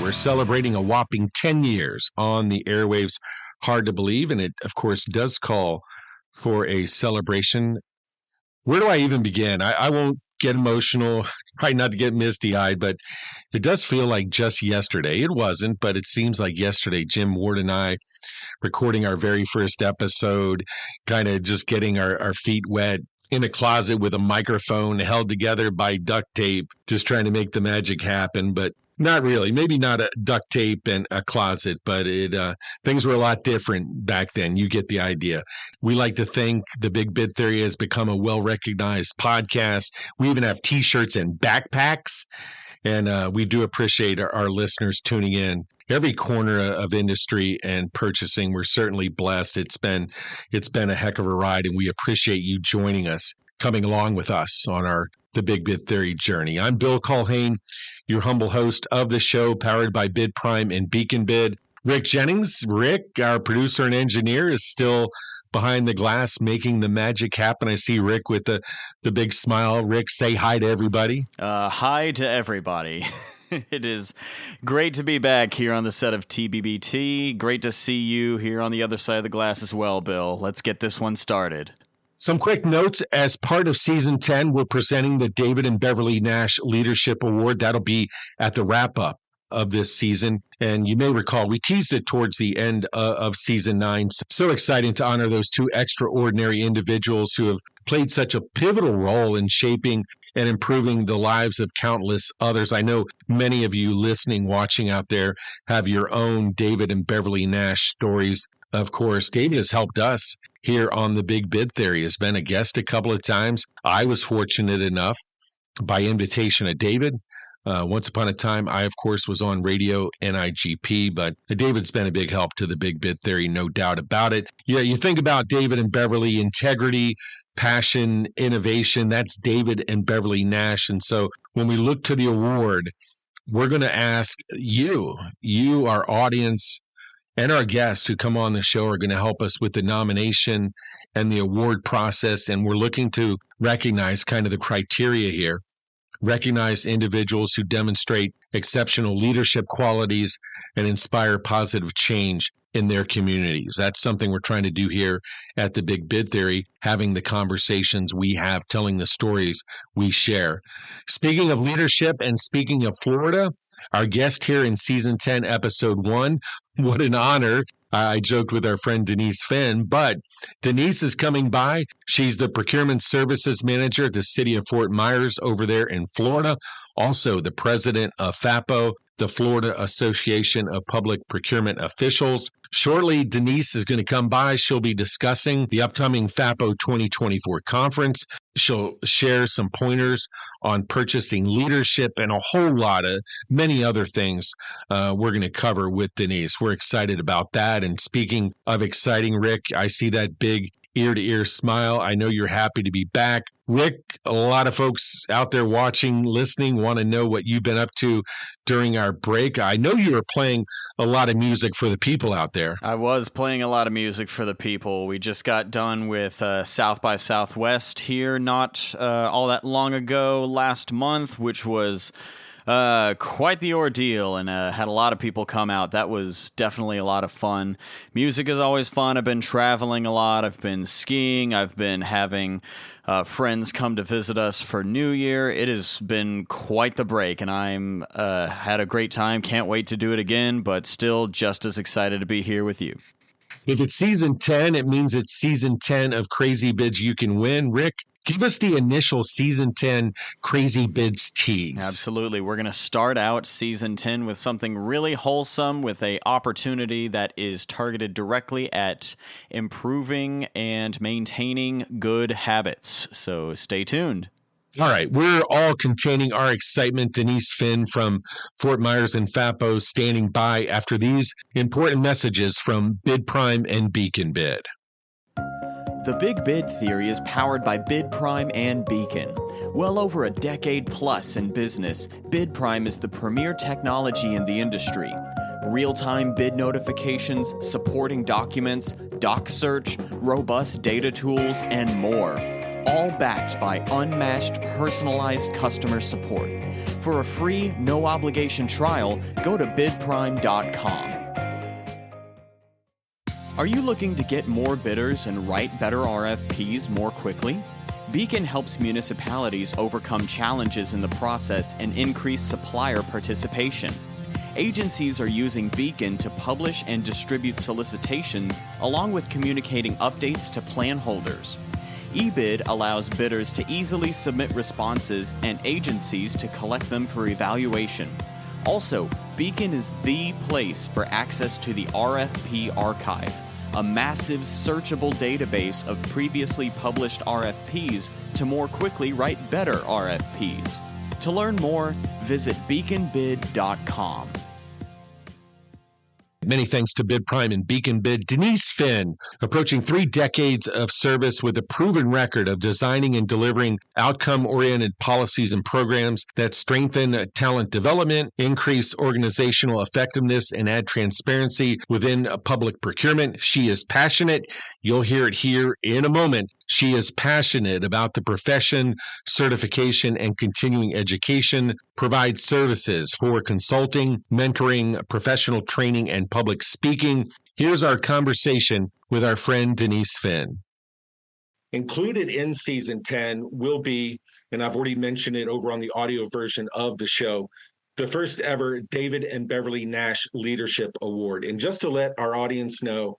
We're celebrating a whopping 10 years on the airwaves. Hard to believe, and it, of course, does call for a celebration. Where do I even begin? I won't get emotional, try not to get misty-eyed, but it does feel like just yesterday. It wasn't, but it seems like yesterday, Jim Ward and I recording our very first episode, kind of just getting our feet wet in a closet with a microphone held together by duct tape, just trying to make the magic happen. But not really. Maybe not a duct tape and a closet, but things were a lot different back then. You get the idea. We like to think the Big Bid Theory has become a well-recognized podcast. We even have T-shirts and backpacks, and we do appreciate our listeners tuning in. Every corner of industry and purchasing, we're certainly blessed. It's been a heck of a ride, and we appreciate you joining us, coming along with us on the Big Bid Theory journey. I'm Bill Culhane, your humble host of the show, powered by BidPrime and Beacon Bid. Rick Jennings, our producer and engineer, is still behind the glass making the magic happen. I see Rick with the big smile. Rick, say hi to everybody. Hi to everybody. It is great to be back here on the set of TBBT. Great to see you here on the other side of the glass as well, Bill. Let's get this one started. Some quick notes. As part of Season 10, we're presenting the David and Beverly Nash Leadership Award. That'll be at the wrap-up of this season. And you may recall, we teased it towards the end of Season 9. So exciting to honor those two extraordinary individuals who have played such a pivotal role in shaping and improving the lives of countless others. I know many of you listening, watching out there have your own David and Beverly Nash stories. Of course, David has helped us here on the Big Bid Theory, has been a guest a couple of times. I was fortunate enough, by invitation of David. Once upon a time, I, of course, was on radio NIGP, but David's been a big help to the Big Bid Theory, no doubt about it. Yeah, you think about David and Beverly, integrity, passion, innovation, that's David and Beverly Nash. And so when we look to the award, we're going to ask you, our audience, and our guests who come on the show are going to help us with the nomination and the award process. And we're looking to recognize kind of the criteria here, recognize individuals who demonstrate exceptional leadership qualities and inspire positive change in their communities. That's something we're trying to do here at the Big Bid Theory, having the conversations we have, telling the stories we share. Speaking of leadership and speaking of Florida, our guest here in Season 10, Episode 1, what an honor. I joked with our friend Denise Finn, but Denise is coming by. She's the Procurement Services Manager at the city of Fort Myers over there in Florida. Also the president of FAPPO, the Florida Association of Public Procurement Officials. Shortly, Denise is going to come by. She'll be discussing the upcoming FAPPO 2024 conference. She'll share some pointers on purchasing leadership and a whole lot of many other things we're going to cover with Denise. We're excited about that. And speaking of exciting, Rick, I see that big ear-to-ear smile. I know you're happy to be back. Rick, a lot of folks out there watching, listening, want to know what you've been up to during our break. I know you were playing a lot of music for the people out there. I was playing a lot of music for the people. We just got done with South by Southwest here not all that long ago, last month, which was quite the ordeal, and had a lot of people come out. That was definitely a lot of fun. Music is always fun. I've been traveling a lot. I've been skiing. I've been having friends come to visit us for New Year. It has been quite the break, and I'm had a great time. Can't wait to do it again, but still just as excited to be here with you. If it's Season 10, it means it's Season 10 of Crazy Bids You Can Win. Rick, give us the initial Season 10 Crazy Bids tease. Absolutely. We're going to start out Season 10 with something really wholesome, with an opportunity that is targeted directly at improving and maintaining good habits. So stay tuned. All right, we're all containing our excitement. Denise Finn from Fort Myers and FAPPO standing by after these important messages from BidPrime and Beacon Bid. The Big Bid Theory is powered by BidPrime and Beacon. Well over a decade plus in business, BidPrime is the premier technology in the industry. Real-time bid notifications, supporting documents, doc search, robust data tools, and more. all backed by unmatched personalized customer support. For a free, no-obligation trial, go to BidPrime.com. Are you looking to get more bidders and write better RFPs more quickly? Beacon helps municipalities overcome challenges in the process and increase supplier participation. Agencies are using Beacon to publish and distribute solicitations along with communicating updates to plan holders. eBid allows bidders to easily submit responses and agencies to collect them for evaluation. Also, Beacon is the place for access to the RFP archive, a massive searchable database of previously published RFPs to more quickly write better RFPs. To learn more, visit beaconbid.com. Many thanks to BidPrime and Beacon Bid. Denise Finn, approaching 3 decades of service with a proven record of designing and delivering outcome-oriented policies and programs that strengthen talent development, increase organizational effectiveness, and add transparency within public procurement. She is passionate. You'll hear it here in a moment. She is passionate about the profession, certification, and continuing education, provides services for consulting, mentoring, professional training, and public speaking. Here's our conversation with our friend Denise Finn. Included in Season 10 will be, and I've already mentioned it over on the audio version of the show, the first ever David and Beverly Nash Leadership Award. And just to let our audience know,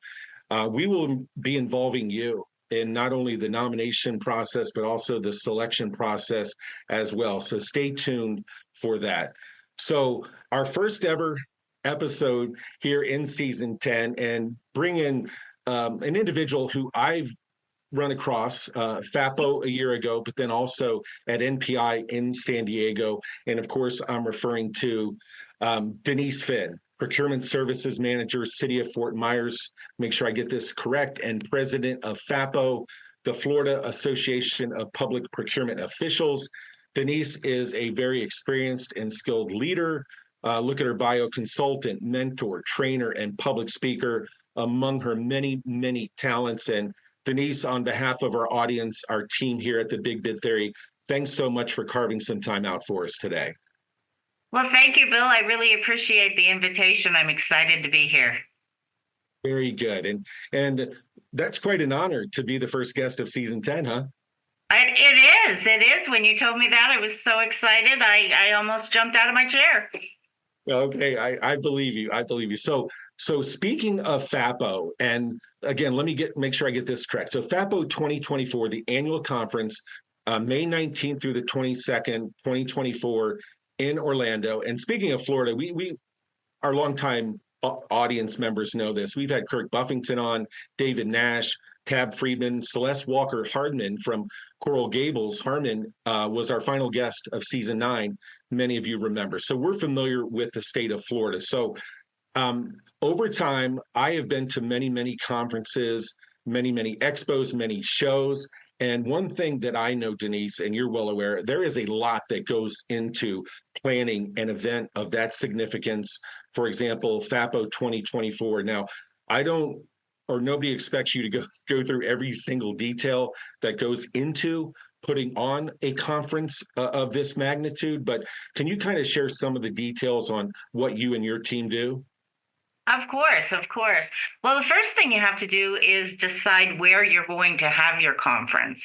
we will be involving you in not only the nomination process, but also the selection process as well. So stay tuned for that. So our first ever episode here in Season 10, and bring in an individual who I've run across, FAPPO a year ago, but then also at NPI in San Diego. And of course, I'm referring to Denise Finn, Procurement Services Manager, City of Fort Myers, make sure I get this correct, and President of FAPPO, the Florida Association of Public Procurement Officials. Denise is a very experienced and skilled leader. Look at her bio: consultant, mentor, trainer, and public speaker, among her many, many talents. And Denise, on behalf of our audience, our team here at the Big Bid Theory, thanks so much for carving some time out for us today. Well, thank you, Bill. I really appreciate the invitation. I'm excited to be here. Very good. And that's quite an honor to be the first guest of Season 10, huh? It is. When you told me that, I was so excited. I almost jumped out of my chair. Okay, I believe you. I believe you. So speaking of FAPPO, and again, let me make sure I get this correct. So FAPPO 2024, the annual conference, May 19th through the 22nd, 2024, in Orlando. And speaking of Florida, we our longtime audience members know this. We've had Kirk Buffington on, David Nash, Tab Friedman, Celeste Walker Hardman from Coral Gables. Harmon was our final guest of Season 9. Many of you remember. So we're familiar with the state of Florida. So over time, I have been to many, many conferences, many, many expos, many shows. And one thing that I know, Denise, and you're well aware, there is a lot that goes into planning an event of that significance. For example, FAPPO 2024. Now, nobody expects you to go through every single detail that goes into putting on a conference of this magnitude, but can you kind of share some of the details on what you and your team do? Of course. Well, the first thing you have to do is decide where you're going to have your conference,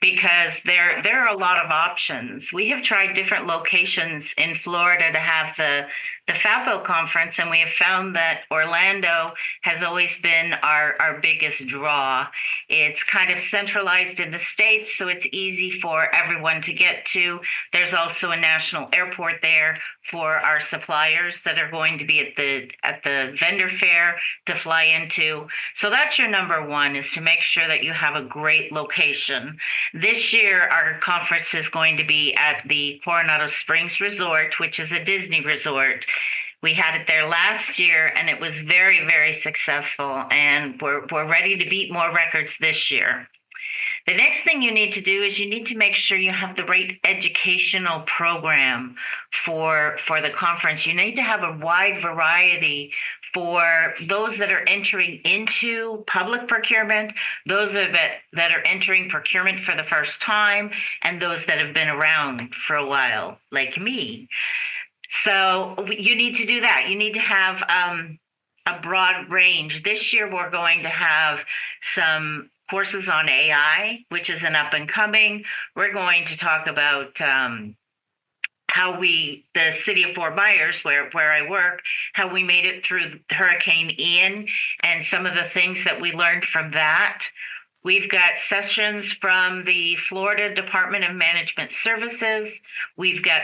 because there are a lot of options. We have tried different locations in Florida to have the FAPPO conference, and we have found that Orlando has always been our biggest draw. It's kind of centralized in the States, so it's easy for everyone to get to. There's also a national airport there for our suppliers that are going to be at the vendor fair to fly into. So that's your number one, is to make sure that you have a great location. This year, our conference is going to be at the Coronado Springs Resort, which is a Disney resort. We had it there last year, and it was very, very successful, and we're ready to beat more records this year. The next thing you need to do is you need to make sure you have the right educational program for the conference. You need to have a wide variety for those that are entering into public procurement, those that are entering procurement for the first time, and those that have been around for a while, like me. So you need to do that. You need to have a broad range. This year, we're going to have some courses on AI, which is an up and coming. We're going to talk about how the city of Fort Myers, where I work, how we made it through Hurricane Ian and some of the things that we learned from that. We've got sessions from the Florida Department of Management Services. We've got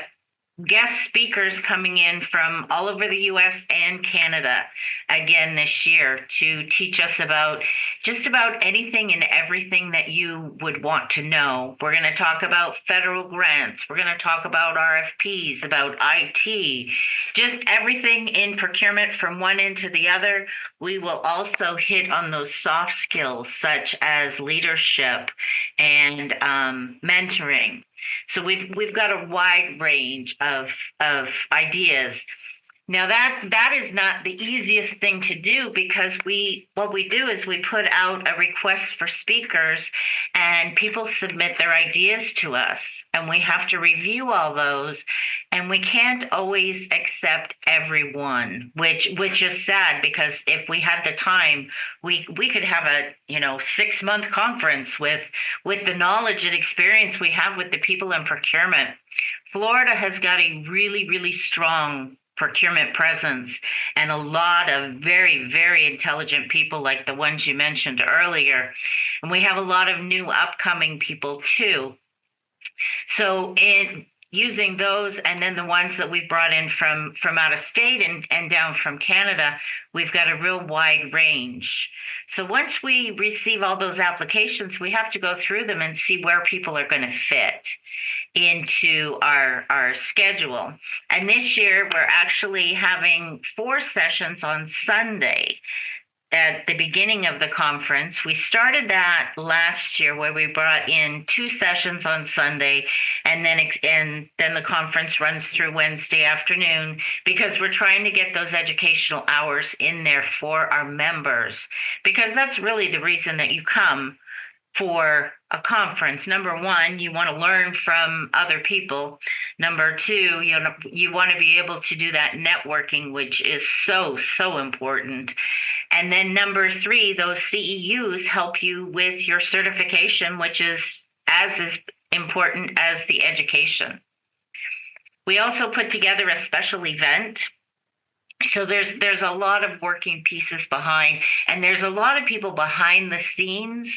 guest speakers coming in from all over the US and Canada again this year to teach us about just about anything and everything that you would want to know. We're going to talk about federal grants. We're going to talk about RFPs, about IT, just everything in procurement from one end to the other. We will also hit on those soft skills such as leadership and mentoring. So we've got a wide range of ideas. Now that is not the easiest thing to do, because what we do is we put out a request for speakers and people submit their ideas to us, and we have to review all those, and we can't always accept everyone, which is sad, because if we had the time, we could have a 6-month conference with the knowledge and experience we have with the people in procurement. Florida has got a really, really strong procurement presence and a lot of very, very intelligent people like the ones you mentioned earlier. And we have a lot of new upcoming people too. So in using those, and then the ones that we brought in from out of state and down from Canada, we've got a real wide range. So once we receive all those applications, we have to go through them and see where people are going to fit into our schedule. And this year, we're actually having 4 sessions on Sunday at the beginning of the conference. We started that last year where we brought in 2 sessions on Sunday, and then the conference runs through Wednesday afternoon, because we're trying to get those educational hours in there for our members, because that's really the reason that you come for a conference. Number one, you want to learn from other people. Number two, you want to be able to do that networking, which is so, so important. And then number 3, those CEUs help you with your certification, which is as important as the education. We also put together a special event. So there's a lot of working pieces behind, and there's a lot of people behind the scenes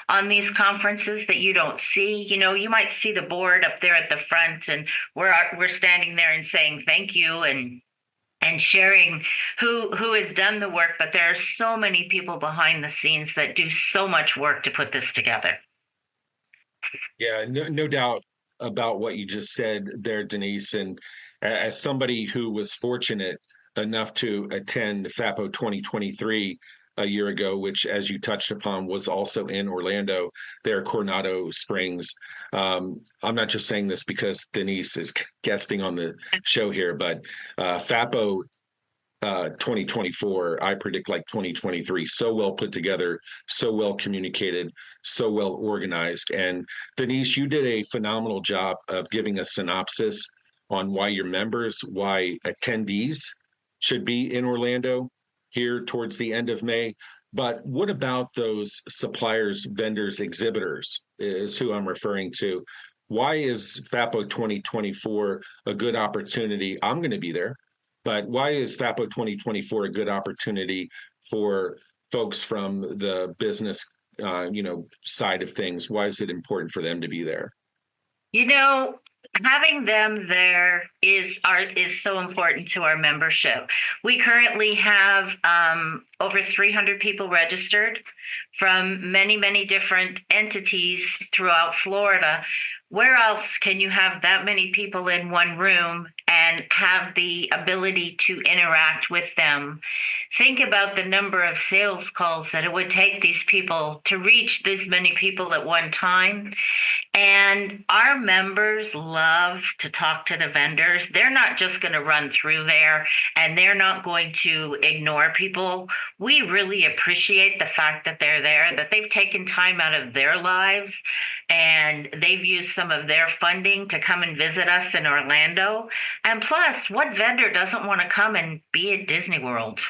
on these conferences that you don't see. You might see the board up there at the front, and we're standing there and saying thank you and sharing who has done the work, but there are so many people behind the scenes that do so much work to put this together. Yeah, no doubt about what you just said there, Denise. And as somebody who was fortunate enough to attend FAPPO 2023 a year ago, which, as you touched upon, was also in Orlando, there, Coronado Springs. I'm not just saying this because Denise is guesting on the show here, but FAPPO 2024, I predict like 2023, so well put together, so well communicated, so well organized. And Denise, you did a phenomenal job of giving a synopsis on why your members, why attendees should be in Orlando here towards the end of May. But what about those suppliers, vendors, exhibitors is who I'm referring to. Why is FAPPO 2024 a good opportunity? I'm going to be there, but why is FAPPO 2024 a good opportunity for folks from the business side of things? Why is it important for them to be there? Having them there is so important to our membership. We currently have over 300 people registered from many, many different entities throughout Florida. Where else can you have that many people in one room and have the ability to interact with them? Think about the number of sales calls that it would take these people to reach this many people at one time. And our members love to talk to the vendors. They're not just going to run through there and they're not going to ignore people. We really appreciate the fact that they're there, that they've taken time out of their lives and they've used some of their funding to come and visit us in Orlando. And plus, what vendor doesn't want to come and be at Disney World?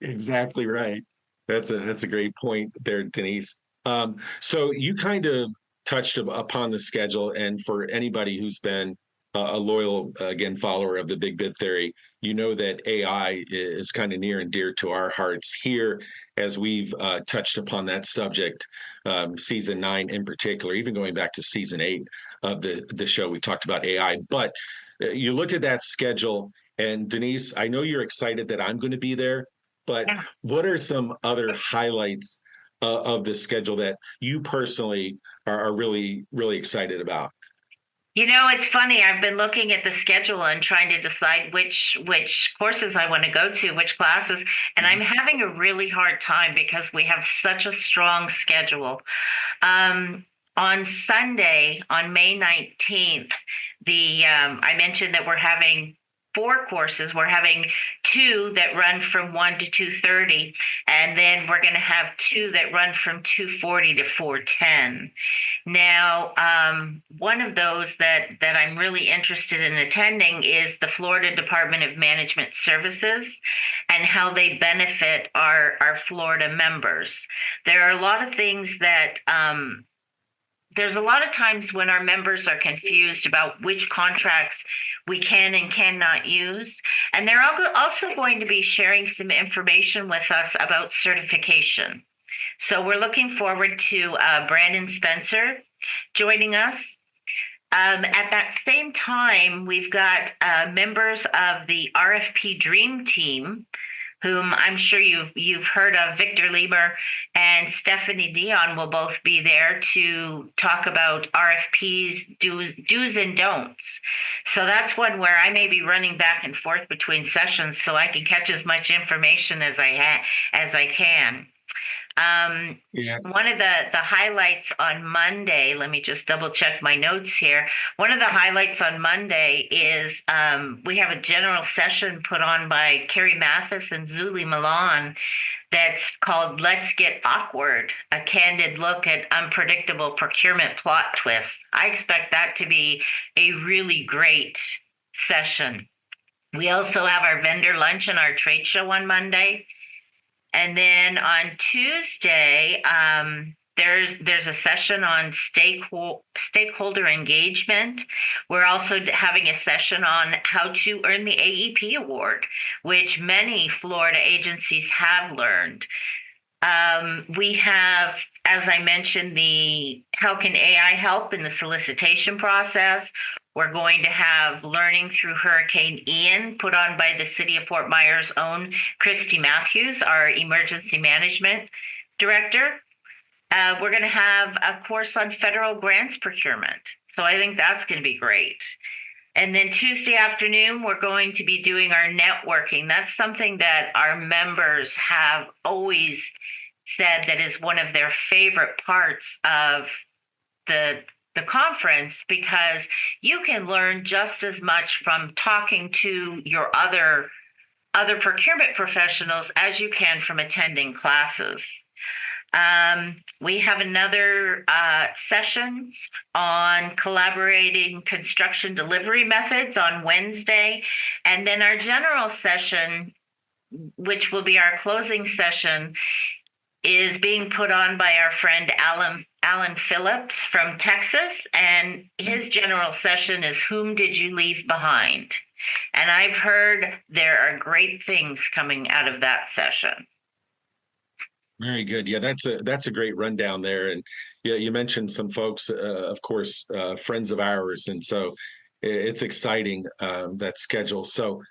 Exactly right. That's a great point there, Denise. So you kind of touched upon the schedule, and for anybody who's been a loyal, again, follower of the Big Bid Theory, you know that AI is kind of near and dear to our hearts here, as we've touched upon that subject, season 9 in particular, even going back to season 8 of the show, we talked about AI. But you look at that schedule, and Denise, I know you're excited that I'm going to be there, but Yeah. what are some other highlights of the schedule that you personally are really, really excited about? You know, it's funny. I've been looking at the schedule and trying to decide which courses I want to go to, which classes, and I'm having a really hard time because we have such a strong schedule. On Sunday, on May 19th, I mentioned that we're having 4 courses. We're having 2 that run from 1 to 2:30, and then we're going to have 2 that run from 2:40 to 4:10. Now, one of those that I'm really interested in attending is the Florida Department of Management Services and how they benefit our Florida members. There are a lot of things that there's a lot of times when our members are confused about which contracts we can and cannot use. And they're also going to be sharing some information with us about certification. So we're looking forward to Brandon Spencer joining us. At that same time, we've got members of the RFP Dream Team, whom I'm sure you've heard of. Victor Lieber and Stephanie Dion will both be there to talk about RFPs, do's and don'ts. So that's one where I may be running back and forth between sessions so I can catch as much information as I can. Yeah. One of the highlights on Monday, let me just double check my notes here. One of the highlights on Monday is we have a general session put on by Carrie Mathis and Zuli Milan that's called Let's Get Awkward, a candid look at unpredictable procurement plot twists. I expect that to be a really great session. We also have our vendor lunch and our trade show on Monday. And then on Tuesday, there's a session on stakeholder engagement. We're also having a session on how to earn the AEP award, which many Florida agencies have learned. We have, as I mentioned, the how can AI help in the solicitation process. We're going to have Learning Through Hurricane Ian put on by the City of Fort Myers' own Christy Matthews, our Emergency Management Director. We're going to have a course on federal grants procurement. So I think that's going to be great. And then Tuesday afternoon, we're going to be doing our networking. That's something that our members have always said that is one of their favorite parts of the conference, because you can learn just as much from talking to your other procurement professionals as you can from attending classes. We have another session on collaborating construction delivery methods on Wednesday. And then our general session, which will be our closing session, is being put on by our friend Alan Phillips from Texas. And his general session is Whom Did You Leave Behind? And I've heard there are great things coming out of that session. Very good. Yeah, that's a great rundown there. And yeah, you mentioned some folks, of course, friends of ours, and so it's exciting, that schedule. So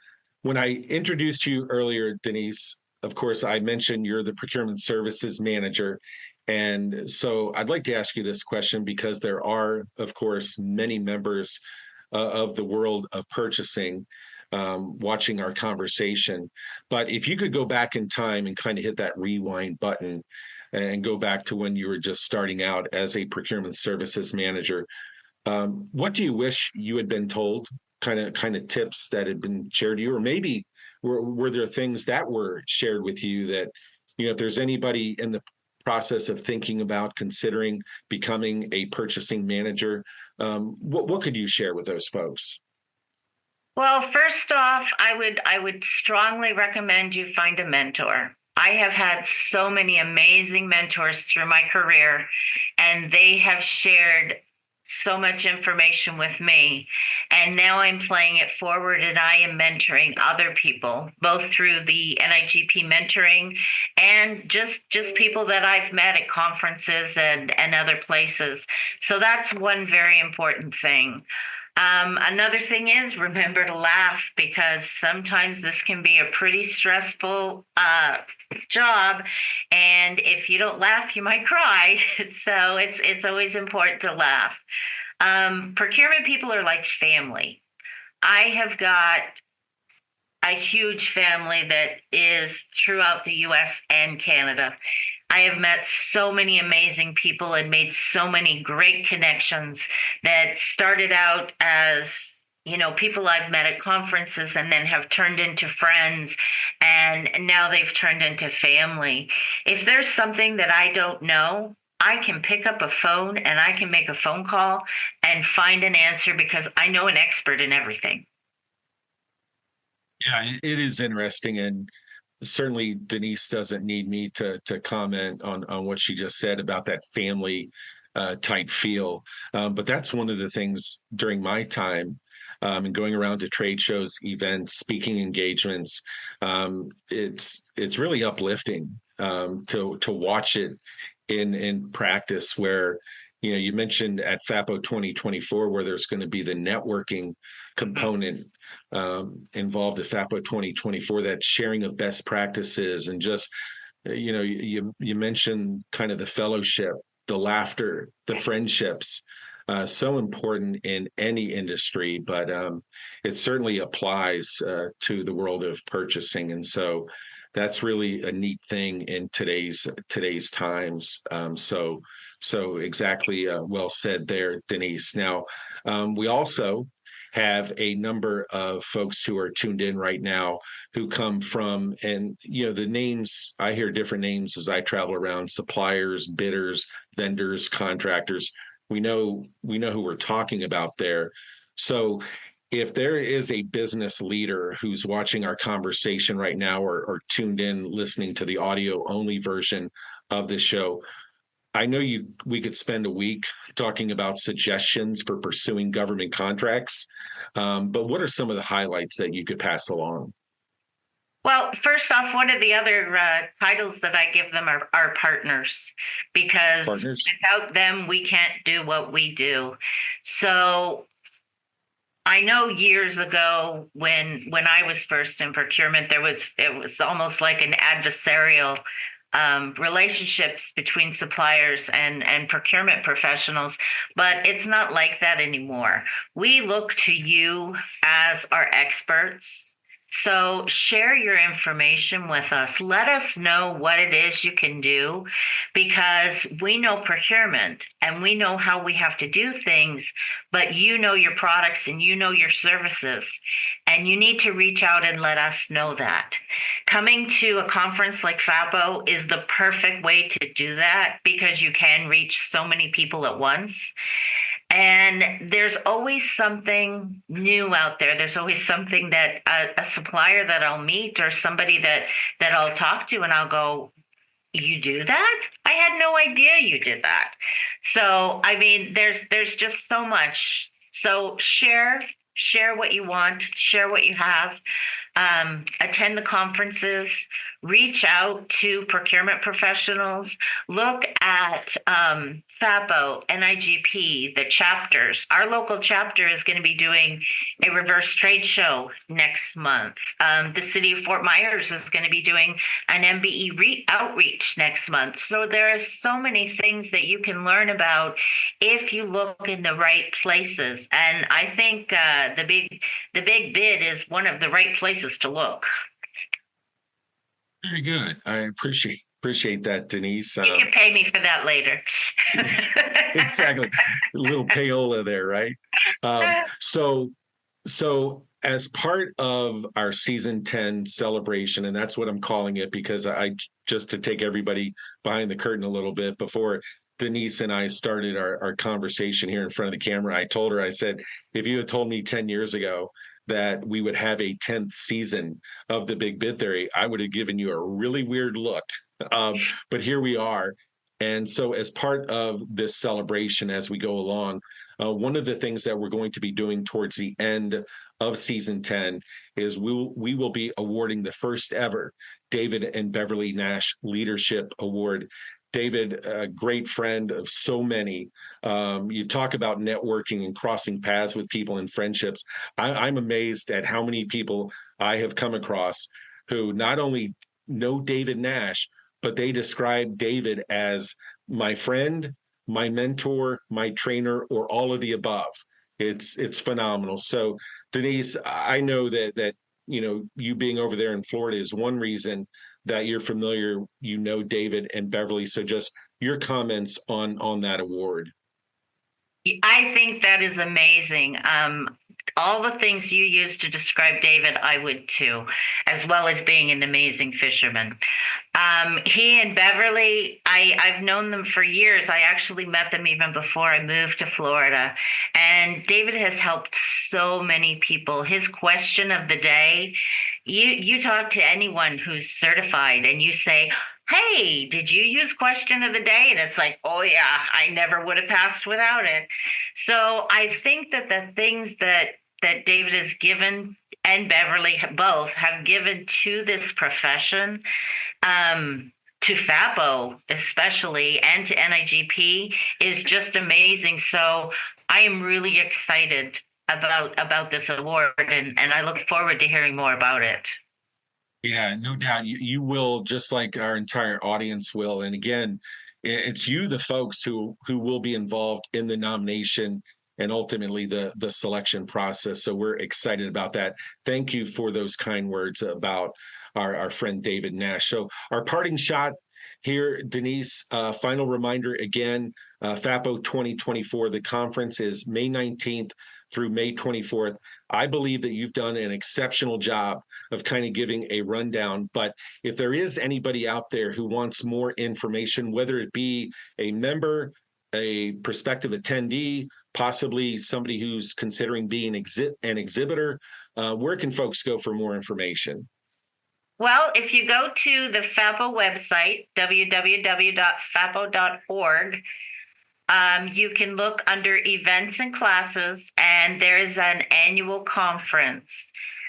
when I introduced you earlier, Denise, of course, I mentioned you're the Procurement Services Manager. And so I'd like to ask you this question because there are, of course, many members of the world of purchasing watching our conversation. But if you could go back in time and kind of hit that rewind button, and go back to when you were just starting out as a procurement services manager. What do you wish you had been told? Kind of tips that had been shared to you, or maybe were there things that were shared with you that, if there's anybody in the process of thinking about considering becoming a purchasing manager, what could you share with those folks? Well, first off, I would strongly recommend you find a mentor. I have had so many amazing mentors through my career, and they have shared so much information with me. And now I'm playing it forward and I am mentoring other people, both through the NIGP mentoring and just people that I've met at conferences and other places. So that's one very important thing. Another thing is remember to laugh, because sometimes this can be a pretty stressful job, and if you don't laugh, you might cry. So it's always important to laugh. Procurement people are like family. I have got a huge family that is throughout the US and Canada. I have met so many amazing people and made so many great connections that started out as, people I've met at conferences and then have turned into friends, and now they've turned into family. If there's something that I don't know, I can pick up a phone and I can make a phone call and find an answer, because I know an expert in everything. Yeah, it is interesting, and certainly Denise doesn't need me to comment on what she just said about that family type feel. But that's one of the things during my time, and going around to trade shows, events, speaking engagements. It's really uplifting to watch it in practice, where you mentioned at FAPPO 2024 where there's going to be the networking component involved at FAPPO 2024, that sharing of best practices, and just you mentioned kind of the fellowship, the laughter, the friendships, so important in any industry, but it certainly applies to the world of purchasing. And so that's really a neat thing in today's times. So exactly, well said there, Denise. Now, we also have a number of folks who are tuned in right now who come from, and the names, I hear different names as I travel around: suppliers, bidders, vendors, contractors. We know who we're talking about there. So if there is a business leader who's watching our conversation right now, or tuned in listening to the audio only version of the show, I know we could spend a week talking about suggestions for pursuing government contracts, but what are some of the highlights that you could pass along? Well, first off, one of the other titles that I give them are partners, because Partners? without them, we can't do what we do. So I know years ago when I was first in procurement, it was almost like an adversarial relationships between suppliers and procurement professionals, but it's not like that anymore. We look to you as our experts. So share your information with us. Let us know what it is you can do, because we know procurement and we know how we have to do things, but you know your products and you know your services, and you need to reach out and let us know that. Coming to a conference like FAPPO is the perfect way to do that, because you can reach so many people at once. And there's always something new out there. There's always something that a supplier that I'll meet, or somebody that I'll talk to, and I'll go, "You do that? I had no idea you did that." So, I mean, there's just so much. So share what you want, share what you have, attend the conferences, reach out to procurement professionals, look at FAPPO, NIGP, the chapters. Our local chapter is going to be doing a reverse trade show next month. The city of Fort Myers is going to be doing an MBE outreach next month. So there are so many things that you can learn about if you look in the right places. And I think the big bid is one of the right places to look. Very good. I appreciate Appreciate that, Denise. You can pay me for that later. Exactly. A little payola there, right? Um, so so as part of our season 10 celebration, and that's what I'm calling it because I just to take everybody behind the curtain a little bit before Denise and I started our conversation here in front of the camera, I told her, I said, if you had told me 10 years ago that we would have a 10th season of the Big Bid Theory, I would have given you a really weird look. But here we are. And so, as part of this celebration as we go along, one of the things that we're going to be doing towards the end of season 10 is we will be awarding the first ever David and Beverly Nash Leadership Award. David, a great friend of so many. You talk about networking and crossing paths with people and friendships. I'm amazed at how many people I have come across who not only know David Nash, but they describe David as my friend, my mentor, my trainer, or all of the above. It's phenomenal. So Denise, I know that you being over there in Florida is one reason that you're familiar, David and Beverly. So just your comments on that award. I think that is amazing. All the things you used to describe David, I would too, as well as being an amazing fisherman. He and Beverly, I've known them for years. I actually met them even before I moved to Florida. And David has helped so many people. His question of the day, you talk to anyone who's certified and you say, hey, did you use question of the day? And it's like, oh yeah, I never would have passed without it. So I think that the things that David has given and Beverly both have given to this profession, to FAPPO especially, and to NIGP is just amazing. So I am really excited about this award, and I look forward to hearing more about it. Yeah, no doubt. You will, just like our entire audience will. And again, it's you, the folks who will be involved in the nomination and ultimately the selection process. So we're excited about that. Thank you for those kind words about our friend David Nash. So our parting shot here, Denise, final reminder again, FAPPO 2024, the conference is May 19th through May 24th. I believe that you've done an exceptional job of kind of giving a rundown, but if there is anybody out there who wants more information, whether it be a member, a prospective attendee, possibly somebody who's considering being an exhibitor, where can folks go for more information? Well, if you go to the FAPPO website, www.fappo.org, you can look under events and classes, and there is an annual conference.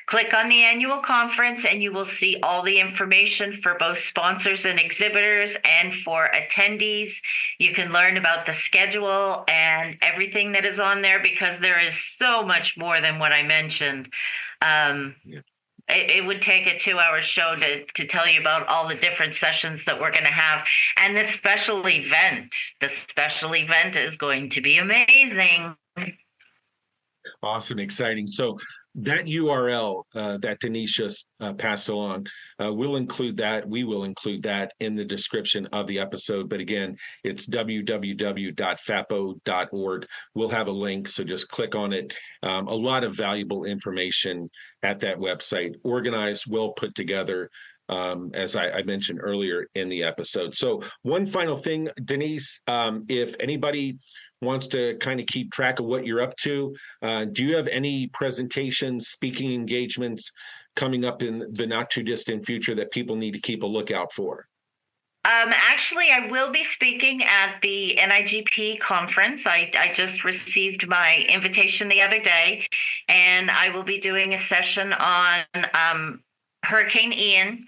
Click on the annual conference and you will see all the information for both sponsors and exhibitors and for attendees. You can learn about the schedule and everything that is on there because there is so much more than what I mentioned. It would take a 2-hour show to tell you about all the different sessions that we're going to have. And the special event is going to be amazing. Awesome, exciting. So that URL that Denise just passed along, we'll include that. We will include that in the description of the episode. But again, it's www.fappo.org. We'll have a link, so just click on it. A lot of valuable information at that website, organized, well put together, as I mentioned earlier in the episode. So one final thing, Denise, if anybody wants to kind of keep track of what you're up to, do you have any presentations, speaking engagements coming up in the not too distant future that people need to keep a lookout for? Actually, I will be speaking at the NIGP conference. I just received my invitation the other day, and I will be doing a session on Hurricane Ian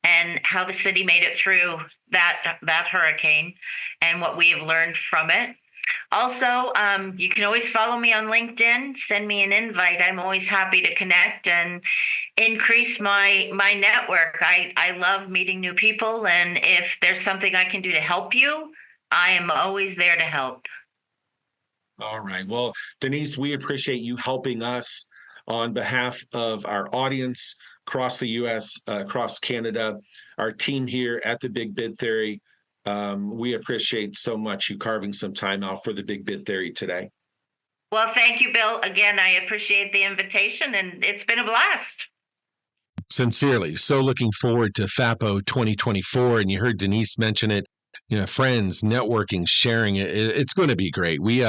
and how the city made it through that hurricane and what we have learned from it. Also, you can always follow me on LinkedIn, send me an invite. I'm always happy to connect and increase my network. I love meeting new people, and if there's something I can do to help you, I am always there to help. All right. Well, Denise, we appreciate you helping us on behalf of our audience across the U.S., across Canada, our team here at the Big Bid Theory. We appreciate so much you carving some time out for the Big Bid Theory today. Well, thank you, Bill. Again, I appreciate the invitation, and it's been a blast. Sincerely. So looking forward to FAPPO 2024. And you heard Denise mention it, friends, networking, sharing it. It's going to be great. We,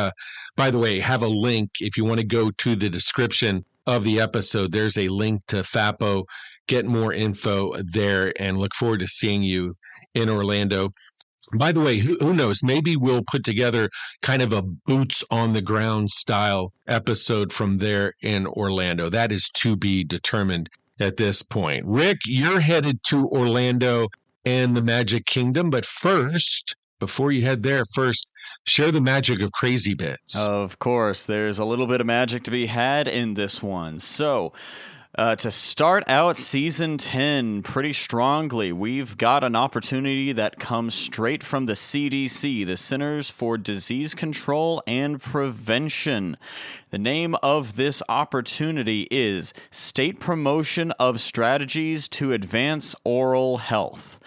by the way, have a link. If you want to go to the description of the episode, there's a link to FAPPO. Get more info there and look forward to seeing you in Orlando. By the way, who knows? Maybe we'll put together kind of a boots on the ground style episode from there in Orlando. That is to be determined at this point. Rick, you're headed to Orlando and the Magic Kingdom. But first, before you head there, share the magic of Crazy Bids. Of course, there's a little bit of magic to be had in this one. So, to start out Season 10 pretty strongly, we've got an opportunity that comes straight from the CDC, the Centers for Disease Control and Prevention. The name of this opportunity is State Promotion of Strategies to Advance Oral Health.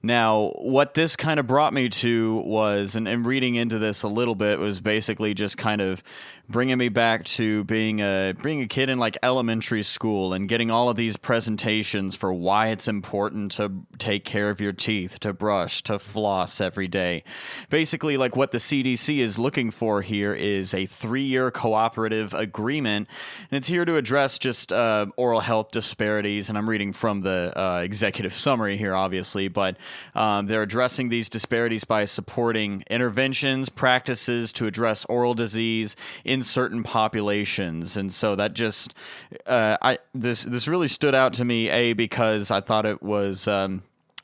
Now, what this kind of brought me to was, and reading into this a little bit, was basically just kind of bringing me back to being a kid in like elementary school and getting all of these presentations for why it's important to take care of your teeth, to brush, to floss every day. Basically, like what the CDC is looking for here is a 3-year cooperative agreement, and it's here to address just oral health disparities. And I'm reading from the executive summary here, obviously, but they're addressing these disparities by supporting interventions, practices to address oral disease in certain populations. And so that just this really stood out to me, because I thought it was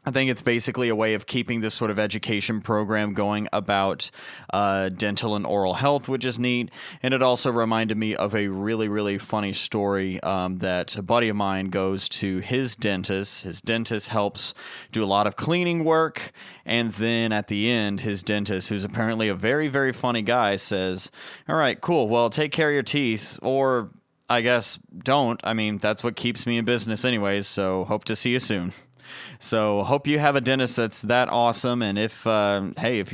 I think it's basically a way of keeping this sort of education program going about dental and oral health, which is neat. And it also reminded me of a really, really funny story that a buddy of mine goes to his dentist. His dentist helps do a lot of cleaning work. And then at the end, his dentist, who's apparently a very, very funny guy, says, "All right, cool. Well, take care of your teeth, or I guess don't. I mean, that's what keeps me in business anyways. So hope to see you soon." So hope you have a dentist that's that awesome. And if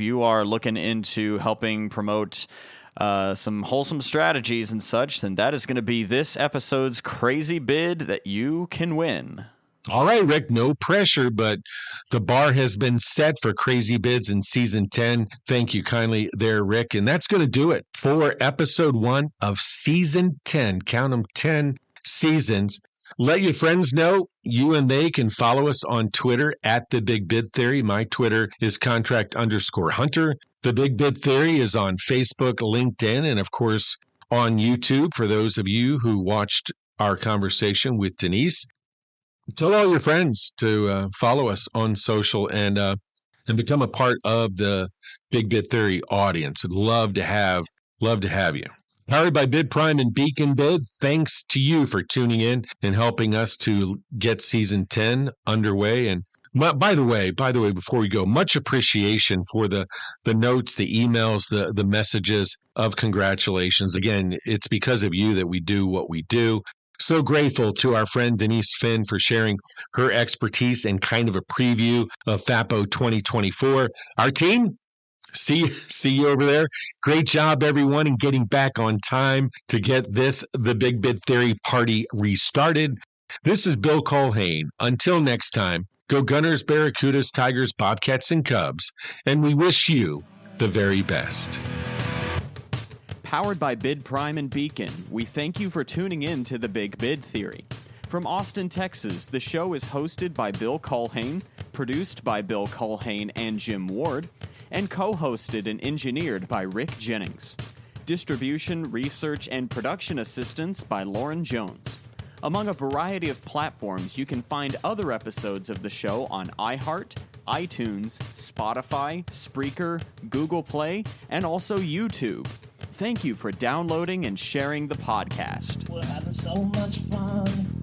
you are looking into helping promote some wholesome strategies and such, then that is going to be this episode's crazy bid that you can win. All right, Rick, no pressure, but the bar has been set for Crazy Bids in Season 10. Thank you kindly there, Rick. And that's going to do it for Episode 1 of Season 10. Count them, 10 seasons. Let your friends know you and they can follow us on Twitter at The Big Bid Theory. My Twitter is contract_hunter. The Big Bid Theory is on Facebook, LinkedIn, and of course on YouTube for those of you who watched our conversation with Denise. Tell all your friends to follow us on social and become a part of the Big Bid Theory audience. I'd love to have you. Powered by BidPrime and Beacon Bid, thanks to you for tuning in and helping us to get Season 10 underway. And by the way, before we go, much appreciation for the notes, the emails, the messages of congratulations. Again, it's because of you that we do what we do. So grateful to our friend Denise Finn for sharing her expertise and kind of a preview of FAPPO 2024. Our team, see you over there. Great job, everyone, in getting back on time to get the Big Bid Theory party restarted. This is Bill Culhane. Until next time, go Gunners, Barracudas, Tigers, Bobcats, and Cubs, and we wish you the very best. Powered by BidPrime and Beacon, we thank you for tuning in to the Big Bid Theory. From Austin, Texas, the show is hosted by Bill Culhane, produced by Bill Culhane and Jim Ward, and co-hosted and engineered by Rick Jennings. Distribution, research, and production assistance by Lauren Jones. Among a variety of platforms, you can find other episodes of the show on iHeart, iTunes, Spotify, Spreaker, Google Play, and also YouTube. Thank you for downloading and sharing the podcast. We're having so much fun,